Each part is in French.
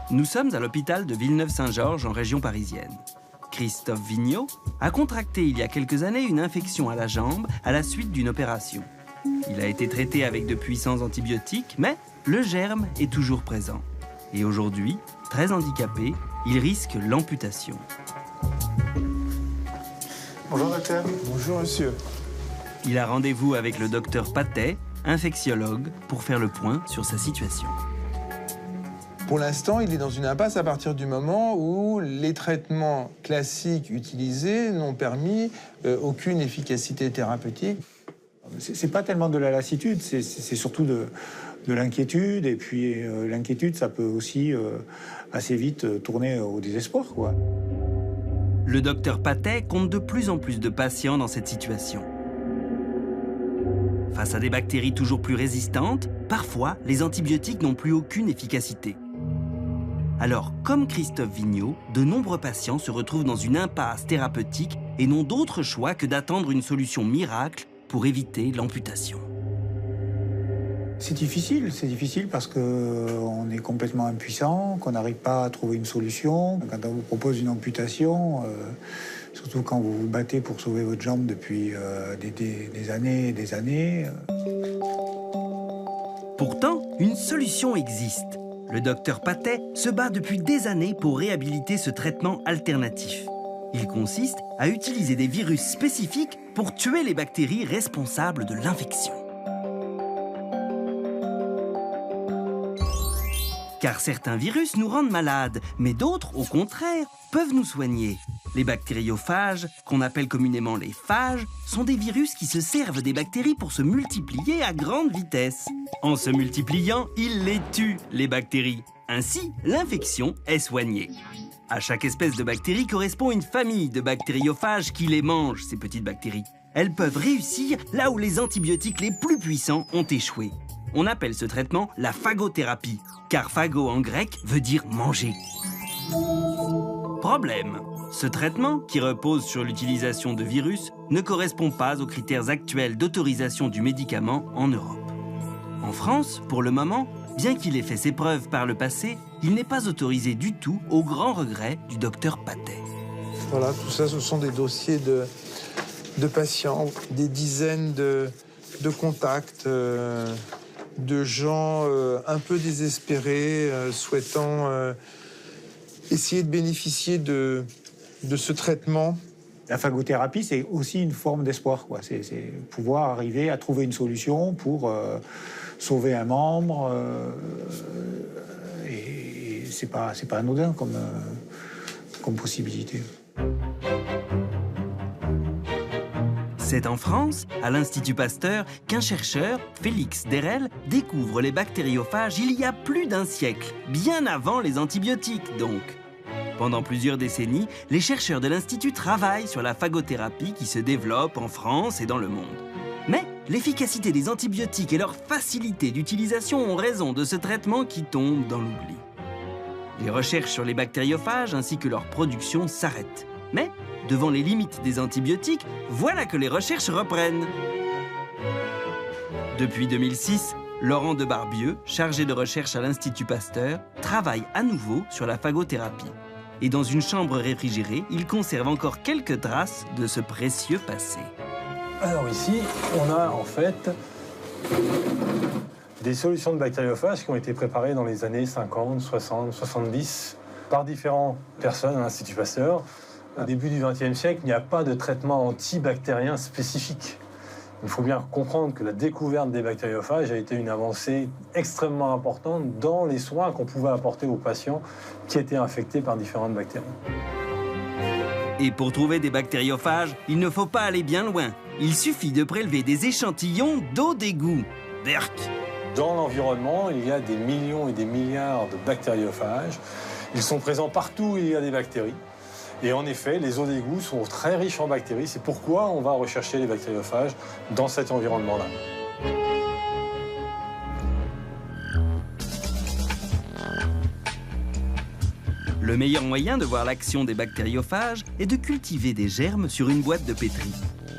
Nous sommes à l'hôpital de Villeneuve-Saint-Georges en région parisienne. Christophe Vigneault a contracté il y a quelques années une infection à la jambe à la suite d'une opération. Il a été traité avec de puissants antibiotiques, mais le germe est toujours présent. Et aujourd'hui, très handicapé, il risque l'amputation. Bonjour docteur. Bonjour monsieur. Il a rendez-vous avec le docteur Patet, infectiologue, pour faire le point sur sa situation. Pour l'instant, il est dans une impasse à partir du moment où les traitements classiques utilisés n'ont permis aucune efficacité thérapeutique. C'est pas tellement de la lassitude, c'est surtout de l'inquiétude. Et puis l'inquiétude, ça peut aussi assez vite tourner au désespoir, quoi. Le docteur Patet compte de plus en plus de patients dans cette situation. Face à des bactéries toujours plus résistantes, parfois, les antibiotiques n'ont plus aucune efficacité. Alors, comme Christophe Vigneault, de nombreux patients se retrouvent dans une impasse thérapeutique et n'ont d'autre choix que d'attendre une solution miracle pour éviter l'amputation. C'est difficile parce qu'on est complètement impuissant, qu'on n'arrive pas à trouver une solution. Quand on vous propose une amputation, surtout quand vous vous battez pour sauver votre jambe depuis des années et des années. Pourtant, une solution existe. Le docteur Patet se bat depuis des années pour réhabiliter ce traitement alternatif. Il consiste à utiliser des virus spécifiques pour tuer les bactéries responsables de l'infection. Car certains virus nous rendent malades, mais d'autres, au contraire, peuvent nous soigner. Les bactériophages, qu'on appelle communément les phages, sont des virus qui se servent des bactéries pour se multiplier à grande vitesse. En se multipliant, ils les tuent, les bactéries. Ainsi, l'infection est soignée. À chaque espèce de bactérie correspond une famille de bactériophages qui les mangent, ces petites bactéries. Elles peuvent réussir là où les antibiotiques les plus puissants ont échoué. On appelle ce traitement la phagothérapie, car phago en grec veut dire manger. Problème, ce traitement, qui repose sur l'utilisation de virus, ne correspond pas aux critères actuels d'autorisation du médicament en Europe. En France, pour le moment, bien qu'il ait fait ses preuves par le passé, il n'est pas autorisé du tout, au grand regret du docteur Patet. Voilà, tout ça, ce sont des dossiers de patients, des dizaines de contacts, de gens un peu désespérés, souhaitant essayer de bénéficier de ce traitement. La phagothérapie, c'est aussi une forme d'espoir, quoi. C'est pouvoir arriver à trouver une solution pour sauver un membre. Et c'est pas anodin comme possibilité. C'est en France, à l'Institut Pasteur, qu'un chercheur, Félix Derel, découvre les bactériophages il y a plus d'un siècle, bien avant les antibiotiques donc. Pendant plusieurs décennies, les chercheurs de l'Institut travaillent sur la phagothérapie qui se développe en France et dans le monde. Mais l'efficacité des antibiotiques et leur facilité d'utilisation ont raison de ce traitement qui tombe dans l'oubli. Les recherches sur les bactériophages ainsi que leur production s'arrêtent. Mais devant les limites des antibiotiques, voilà que les recherches reprennent. Depuis 2006, Laurent Debarbieux, chargé de recherche à l'Institut Pasteur, travaille à nouveau sur la phagothérapie. Et dans une chambre réfrigérée, il conserve encore quelques traces de ce précieux passé. Alors ici, on a en fait des solutions de bactériophages qui ont été préparées dans les années 50, 60, 70 par différentes personnes à l'Institut Pasteur. Au début du XXe siècle, il n'y a pas de traitement antibactérien spécifique. Il faut bien comprendre que la découverte des bactériophages a été une avancée extrêmement importante dans les soins qu'on pouvait apporter aux patients qui étaient infectés par différentes bactéries. Et pour trouver des bactériophages, il ne faut pas aller bien loin. Il suffit de prélever des échantillons d'eau d'égout. Berk. Dans l'environnement, il y a des millions et des milliards de bactériophages. Ils sont présents partout où il y a des bactéries. Et en effet, les eaux d'égout sont très riches en bactéries. C'est pourquoi on va rechercher les bactériophages dans cet environnement-là. Le meilleur moyen de voir l'action des bactériophages est de cultiver des germes sur une boîte de pétri.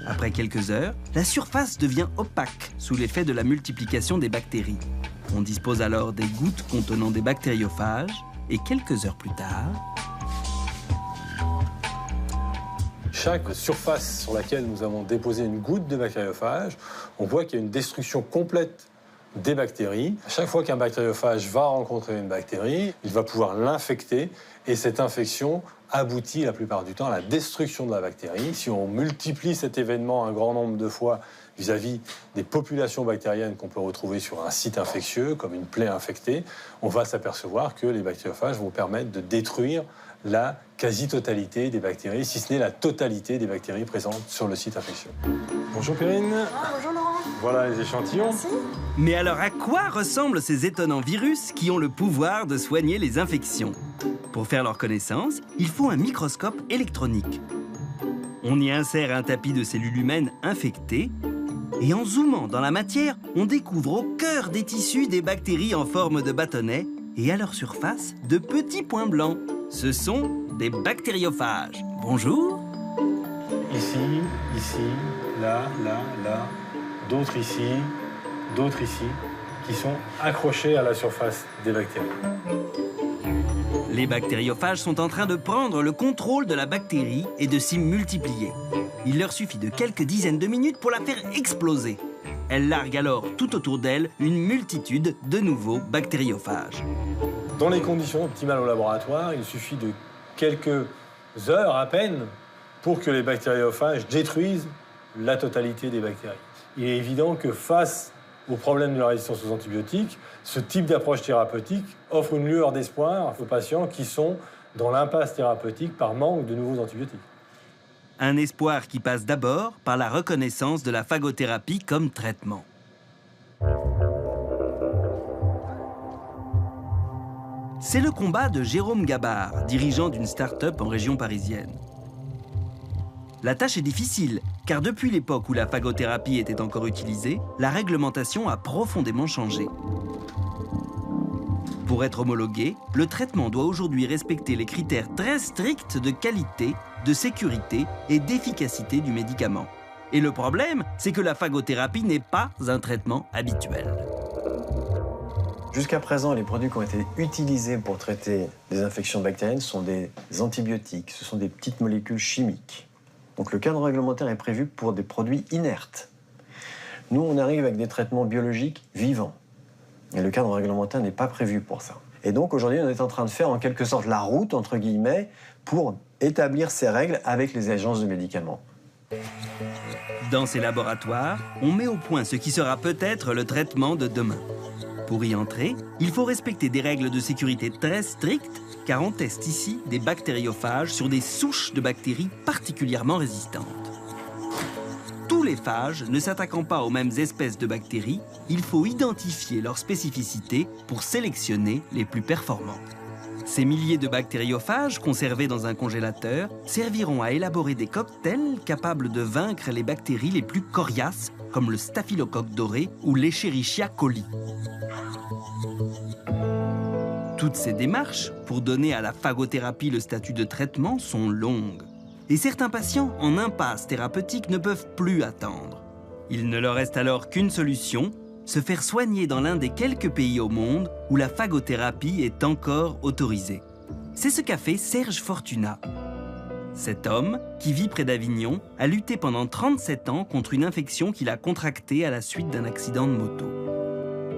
Après quelques heures, la surface devient opaque sous l'effet de la multiplication des bactéries. On dispose alors des gouttes contenant des bactériophages Et quelques heures plus tard... Chaque surface sur laquelle nous avons déposé une goutte de bactériophage, on voit qu'il y a une destruction complète des bactéries. À chaque fois qu'un bactériophage va rencontrer une bactérie, il va pouvoir l'infecter et cette infection aboutit la plupart du temps à la destruction de la bactérie. Si on multiplie cet événement un grand nombre de fois vis-à-vis des populations bactériennes qu'on peut retrouver sur un site infectieux, comme une plaie infectée, on va s'apercevoir que les bactériophages vont permettre de détruire la quasi-totalité des bactéries, si ce n'est la totalité des bactéries présentes sur le site infectieux. Bonjour Perrine. Bonjour Laurent. Voilà les échantillons. Merci. Mais alors à quoi ressemblent ces étonnants virus qui ont le pouvoir de soigner les infections? Pour faire leur connaissance, il faut un microscope électronique. On y insère un tapis de cellules humaines infectées et en zoomant dans la matière, on découvre au cœur des tissus des bactéries en forme de bâtonnets et à leur surface, de petits points blancs. Ce sont des bactériophages. Bonjour. Ici, là, d'autres ici, qui sont accrochés à la surface des bactéries. Les bactériophages sont en train de prendre le contrôle de la bactérie et de s'y multiplier. Il leur suffit de quelques dizaines de minutes pour la faire exploser. Elle largue alors tout autour d'elle une multitude de nouveaux bactériophages. Dans les conditions optimales au laboratoire, il suffit de quelques heures à peine pour que les bactériophages détruisent la totalité des bactéries. Il est évident que face au problème de la résistance aux antibiotiques, ce type d'approche thérapeutique offre une lueur d'espoir aux patients qui sont dans l'impasse thérapeutique par manque de nouveaux antibiotiques. Un espoir qui passe d'abord par la reconnaissance de la phagothérapie comme traitement. C'est le combat de Jérôme Gabard, dirigeant d'une start-up en région parisienne. La tâche est difficile, car depuis l'époque où la phagothérapie était encore utilisée, la réglementation a profondément changé. Pour être homologué, le traitement doit aujourd'hui respecter les critères très stricts de qualité, de sécurité et d'efficacité du médicament. Et le problème, c'est que la phagothérapie n'est pas un traitement habituel. Jusqu'à présent, les produits qui ont été utilisés pour traiter des infections bactériennes sont des antibiotiques, ce sont des petites molécules chimiques. Donc le cadre réglementaire est prévu pour des produits inertes. Nous, on arrive avec des traitements biologiques vivants. Et le cadre réglementaire n'est pas prévu pour ça. Et donc aujourd'hui, on est en train de faire en quelque sorte la route, entre guillemets, pour établir ces règles avec les agences de médicaments. Dans ces laboratoires, on met au point ce qui sera peut-être le traitement de demain. Pour y entrer, il faut respecter des règles de sécurité très strictes, car on teste ici des bactériophages sur des souches de bactéries particulièrement résistantes. Tous les phages ne s'attaquant pas aux mêmes espèces de bactéries, il faut identifier leurs spécificités pour sélectionner les plus performants. Ces milliers de bactériophages conservés dans un congélateur serviront à élaborer des cocktails capables de vaincre les bactéries les plus coriaces, comme le staphylocoque doré ou l'Escherichia coli. Toutes ces démarches, pour donner à la phagothérapie le statut de traitement, sont longues. Et certains patients en impasse thérapeutique ne peuvent plus attendre. Il ne leur reste alors qu'une solution, se faire soigner dans l'un des quelques pays au monde où la phagothérapie est encore autorisée. C'est ce qu'a fait Serge Fortuna. Cet homme, qui vit près d'Avignon, a lutté pendant 37 ans contre une infection qu'il a contractée à la suite d'un accident de moto.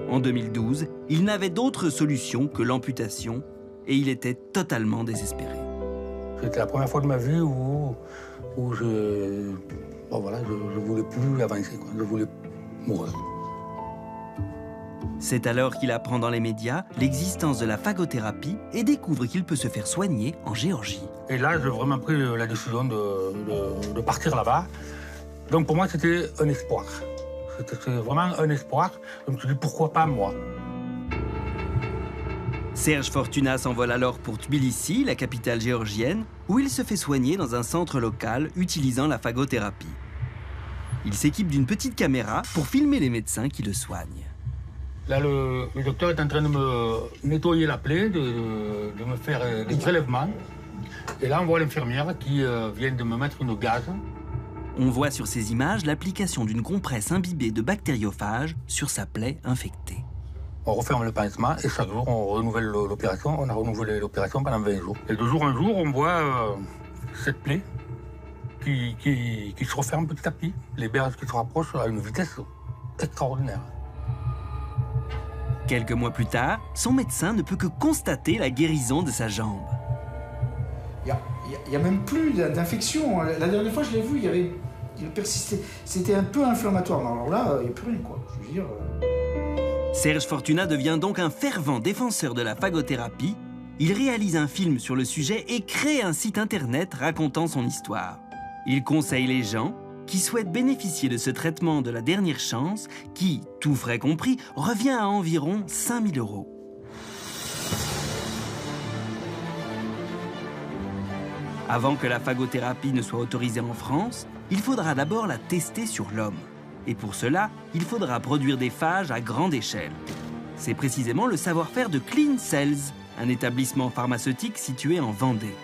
En 2012, il n'avait d'autre solution que l'amputation et il était totalement désespéré. C'était la première fois de ma vie où je voulais plus avancer, quoi. Je voulais mourir. C'est alors qu'il apprend dans les médias l'existence de la phagothérapie et découvre qu'il peut se faire soigner en Géorgie. Et là, j'ai vraiment pris la décision de partir là-bas. Donc pour moi, c'était un espoir. C'était vraiment un espoir. Je me suis dit, pourquoi pas moi? Serge Fortuna s'envole alors pour Tbilissi, la capitale géorgienne, où il se fait soigner dans un centre local utilisant la phagothérapie. Il s'équipe d'une petite caméra pour filmer les médecins qui le soignent. Là, le docteur est en train de me nettoyer la plaie, de me faire des prélèvements. Et là, on voit l'infirmière qui vient de me mettre une gaz. On voit sur ces images l'application d'une compresse imbibée de bactériophages sur sa plaie infectée. On referme le pansement et chaque jour, on renouvelle l'opération. On a renouvelé l'opération pendant 20 jours. Et de jour en jour, on voit cette plaie qui se referme petit à petit. Les berges qui se rapprochent à une vitesse extraordinaire. Quelques mois plus tard, son médecin ne peut que constater la guérison de sa jambe. Il n'y a même plus d'infection. La dernière fois, je l'ai vu, il persistait. C'était un peu inflammatoire. Alors là, il n'y a plus rien, quoi. Je veux dire... Serge Fortuna devient donc un fervent défenseur de la phagothérapie. Il réalise un film sur le sujet et crée un site internet racontant son histoire. Il conseille les gens qui souhaitent bénéficier de ce traitement de la dernière chance qui, tout frais compris, revient à environ 5 000 €. Avant que la phagothérapie ne soit autorisée en France, il faudra d'abord la tester sur l'homme. Et pour cela, il faudra produire des phages à grande échelle. C'est précisément le savoir-faire de Clean Cells, un établissement pharmaceutique situé en Vendée.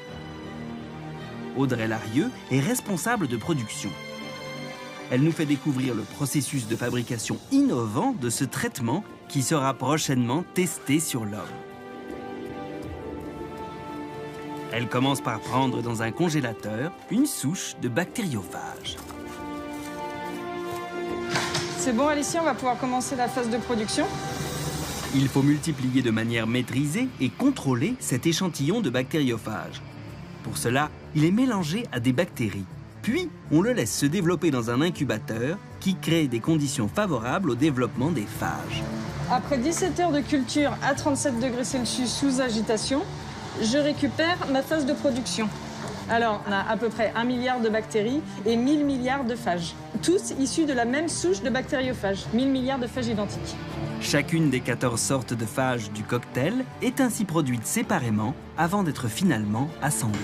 Audrey Larieux est responsable de production. Elle nous fait découvrir le processus de fabrication innovant de ce traitement qui sera prochainement testé sur l'homme. Elle commence par prendre dans un congélateur une souche de bactériophages. C'est bon, Alicia, on va pouvoir commencer la phase de production. Il faut multiplier de manière maîtrisée et contrôler cet échantillon de bactériophages. Pour cela, il est mélangé à des bactéries. Puis, on le laisse se développer dans un incubateur qui crée des conditions favorables au développement des phages. Après 17 heures de culture à 37 degrés Celsius sous agitation, je récupère ma phase de production. Alors, on a à peu près 1 milliard de bactéries et 1000 milliards de phages. Tous issus de la même souche de bactériophages. 1000 milliards de phages identiques. Chacune des 14 sortes de phages du cocktail est ainsi produite séparément avant d'être finalement assemblée.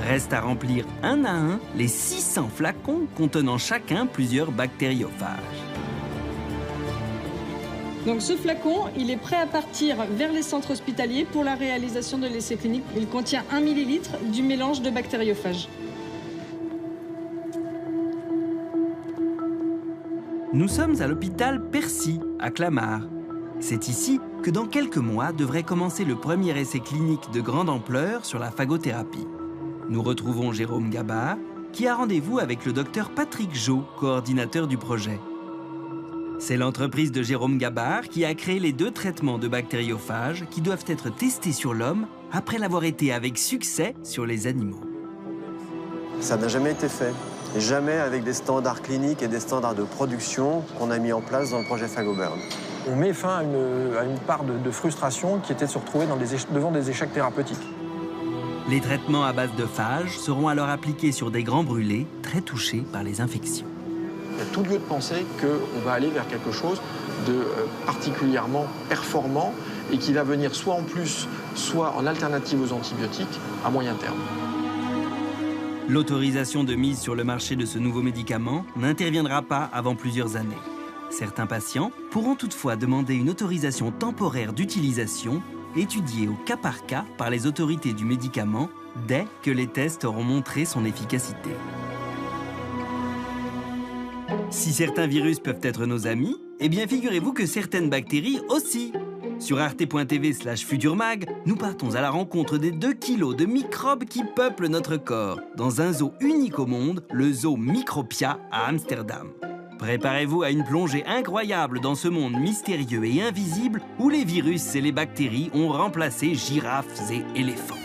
Reste à remplir un à un les 600 flacons contenant chacun plusieurs bactériophages. Donc ce flacon, il est prêt à partir vers les centres hospitaliers pour la réalisation de l'essai clinique. Il contient 1 millilitre du mélange de bactériophages. Nous sommes à l'hôpital Percy, à Clamart. C'est ici que dans quelques mois devrait commencer le premier essai clinique de grande ampleur sur la phagothérapie. Nous retrouvons Jérôme Gabard, qui a rendez-vous avec le docteur Patrick Jo, coordinateur du projet. C'est l'entreprise de Jérôme Gabard qui a créé les 2 traitements de bactériophages qui doivent être testés sur l'homme après l'avoir été avec succès sur les animaux. Ça n'a jamais été fait. Et jamais avec des standards cliniques et des standards de production qu'on a mis en place dans le projet Phagoburn. On met fin à une part de frustration qui était de se retrouver devant des échecs thérapeutiques. Les traitements à base de phages seront alors appliqués sur des grands brûlés très touchés par les infections. Il y a tout lieu de penser qu'on va aller vers quelque chose de particulièrement performant et qui va venir soit en plus, soit en alternative aux antibiotiques à moyen terme. L'autorisation de mise sur le marché de ce nouveau médicament n'interviendra pas avant plusieurs années. Certains patients pourront toutefois demander une autorisation temporaire d'utilisation étudiée au cas par cas par les autorités du médicament dès que les tests auront montré son efficacité. Si certains virus peuvent être nos amis, eh bien figurez-vous que certaines bactéries aussi. Sur arte.tv/futurmag, nous partons à la rencontre des 2 kilos de microbes qui peuplent notre corps, dans un zoo unique au monde, le zoo Micropia à Amsterdam. Préparez-vous à une plongée incroyable dans ce monde mystérieux et invisible où les virus et les bactéries ont remplacé girafes et éléphants.